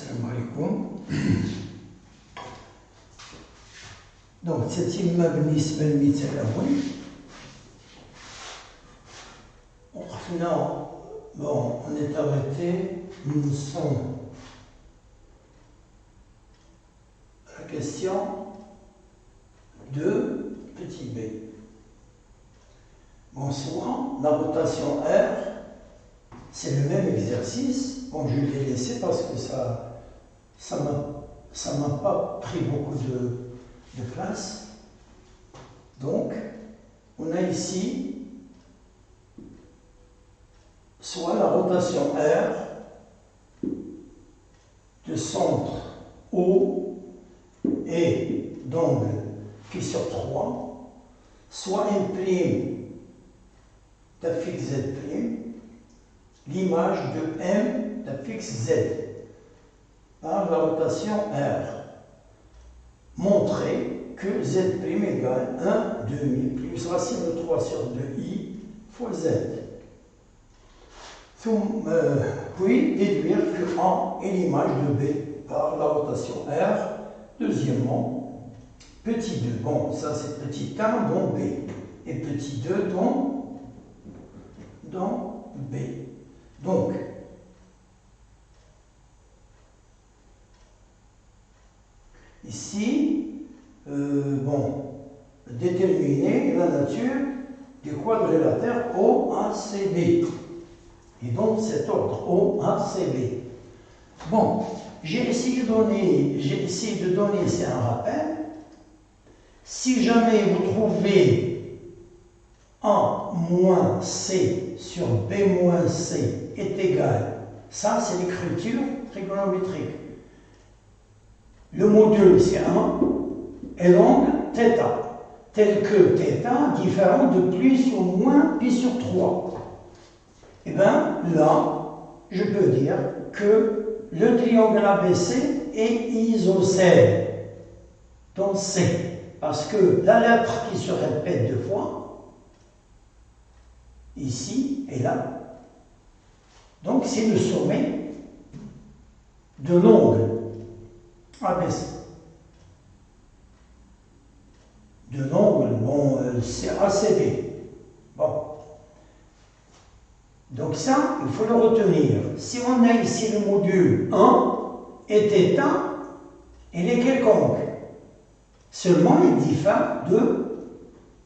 Assalamu alaikum. Donc, تتم بالنسبة للمثال الأول. Bon, on est arrêté, nous sommes à la question de petit b. Bon, souvent, la rotation R, c'est le même exercice. Bon, je l'ai laissé parce que ça m'a pas pris beaucoup de place. Donc, on a ici soit la rotation R de centre O et d'angle π sur 3, soit imprime d'affixe Z', l'image de M d'affixe Z par la rotation R. Montrer que Z' égale 1 demi plus racine de 3 sur 2i fois Z. Puis déduire que A est l'image de B par la rotation R. Deuxièmement, petit 2, bon, ça c'est petit 1 dans B, et petit 2 dans B. Donc, ici, déterminer la nature du quadrilatère OACB. Et donc cet ordre OACB. Bon, j'ai essayé de donner ici un rappel. Si jamais vous trouvez A moins C sur B moins C est égal, ça c'est l'écriture trigonométrique. Le module c'est 1 et l'angle θ, tel que θ différent de plus ou moins π sur 3. Et bien là, je peux dire que le triangle ABC est isocèle dans C, parce que la lettre qui se répète deux fois, ici et là, donc c'est le sommet de l'angle ABC. De l'angle, bon, c'est ACB. Bon. Donc ça, il faut le retenir. Si on a ici le module 1 et θ, il est quelconque. Seulement, il diffère de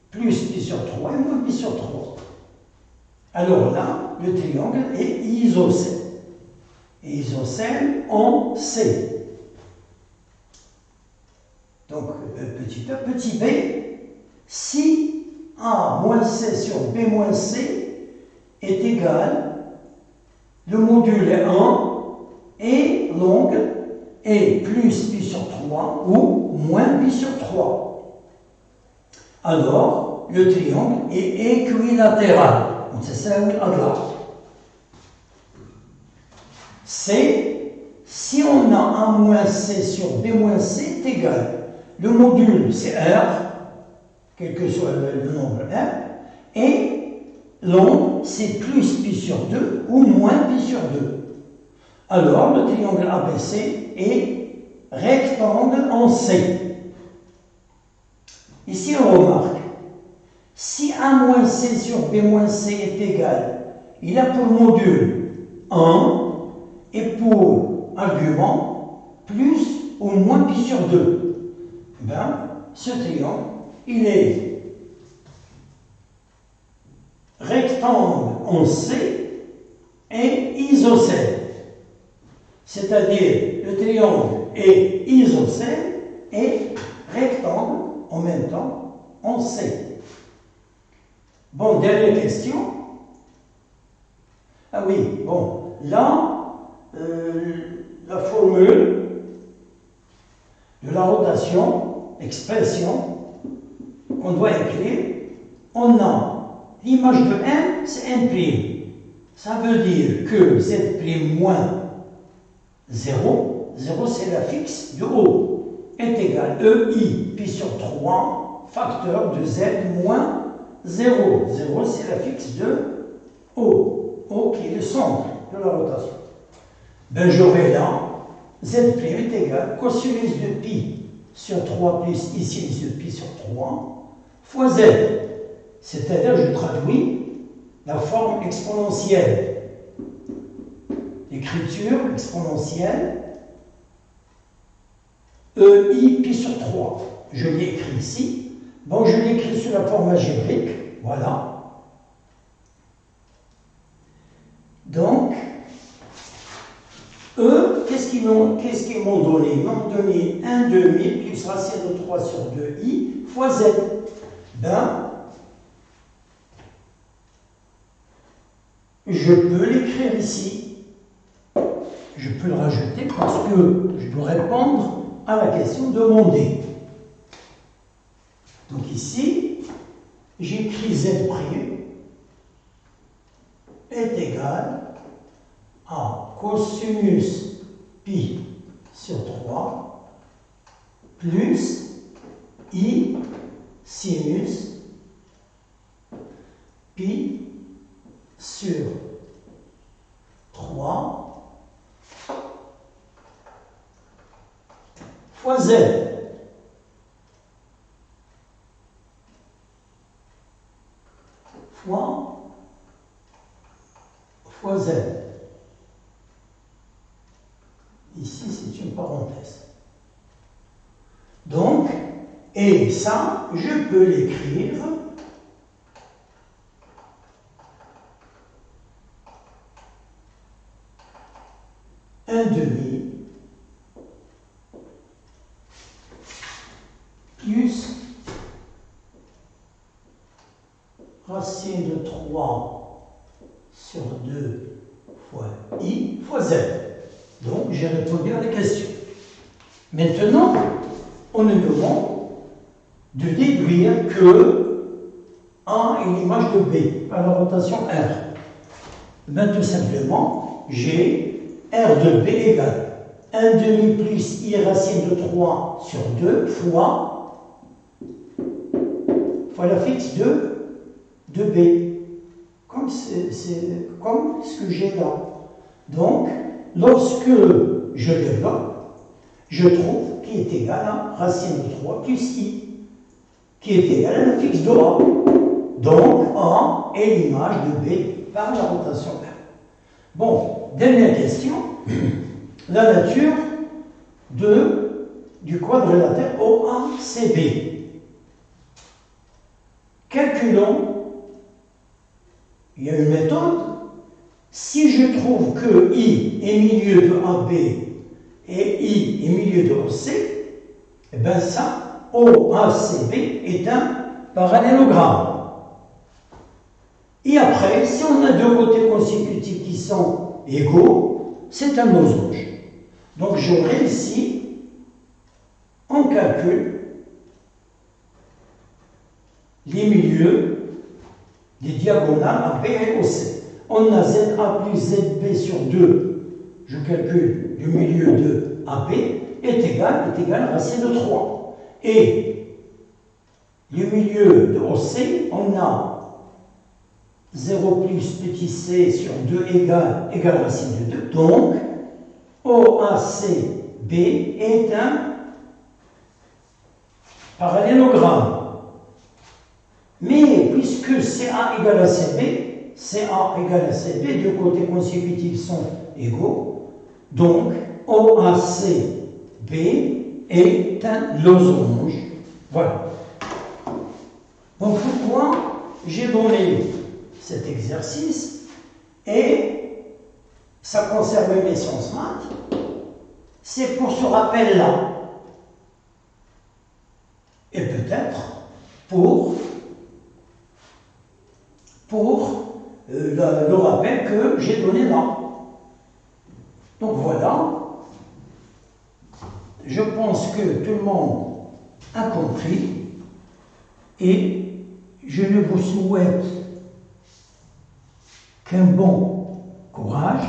plus π sur 3 et moins π sur 3. Alors là, le triangle est isocèle. Et isocèle en C. Donc, petit a, petit b, si A moins C sur B moins C est égal, le module est 1 et l'angle est plus π sur 3 ou moins π sur 3. Alors, le triangle est équilatéral. C'est si on a A moins C sur B moins C est égal. Le module c'est R, quel que soit le nombre R, et l'angle c'est plus π sur 2 ou moins π sur 2. Alors le triangle ABC est rectangle en C. Ici on remarque, si A moins C sur B moins C est égal, il a pour module 1 et pour argument plus ou moins π sur 2. Ben, ce triangle, il est rectangle en C et isocèle. C'est-à-dire, le triangle est isocèle et rectangle en même temps en C. Bon, dernière question. Ah oui, bon, là, la formule de la rotation, expression qu'on doit écrire, on a l'image de M, c'est M'. Ça veut dire que Z' moins 0, 0 c'est la fixe de O, est égal EI π sur 3, facteur de Z moins 0. 0 c'est la fixe de O, O qui est le centre de la rotation. Ben j'aurai là Z' est égal cosinus de pi sur 3 plus I sinus de pi sur 3 fois Z. C'est-à-dire, je traduis la forme exponentielle. L'écriture exponentielle EI pi sur 3. Je l'ai écrit ici. Bon, je l'ai écrit sous la forme algébrique. Voilà. Donc, qu'est-ce qu'ils m'ont donné? Ils m'ont donné 1 demi plus racine de 3 sur 2i fois z. Ben, je peux l'écrire ici. Je peux le rajouter parce que je dois répondre à la question demandée. Donc ici, j'écris z' est égal à cosinus pi sur 3 plus I sinus pi sur 3 fois z. Fois z. Ici, c'est une parenthèse. Donc, et ça, je peux l'écrire un demi plus racine de 3 sur 2 fois I fois Z. Donc, j'ai répondu à la question. Maintenant, on nous demande de déduire que A est l'image de B à la rotation R. Ben, tout simplement, j'ai R de B égale 1 demi plus I racine de 3 sur 2 fois la fixe de B. Comme comme ce que j'ai là. Donc, lorsque je développe, je trouve qui est égal à racine de 3 plus I, qui est égal à la fixe de A. Donc, A est l'image de B par la rotation R. Bon, dernière question. La nature du quadrilatère OACB. Calculons, il y a une méthode. Si je trouve que I est milieu de AB et I est milieu de OC, eh bien ça, OACB est un parallélogramme. Et après, si on a deux côtés consécutifs qui sont égaux, c'est un losange. Donc j'aurai ici, on calcule les milieux des diagonales AB et OC. On a ZA plus ZB sur 2, je calcule le milieu de AB, est égal à racine de 3. Et le milieu de OC, on a 0 plus petit c sur 2 égale racine de 2. Donc, OACB est un parallélogramme. Mais puisque CA égale à CB, CA égale à CB, deux côtés consécutifs sont égaux, donc OACB est un losange. Voilà. Donc pourquoi j'ai donné cet exercice et ça concerne mes sciences maths, c'est pour ce rappel-là. Et peut-être pour le rappel que j'ai donné là. Donc voilà, je pense que tout le monde a compris et je ne vous souhaite qu'un bon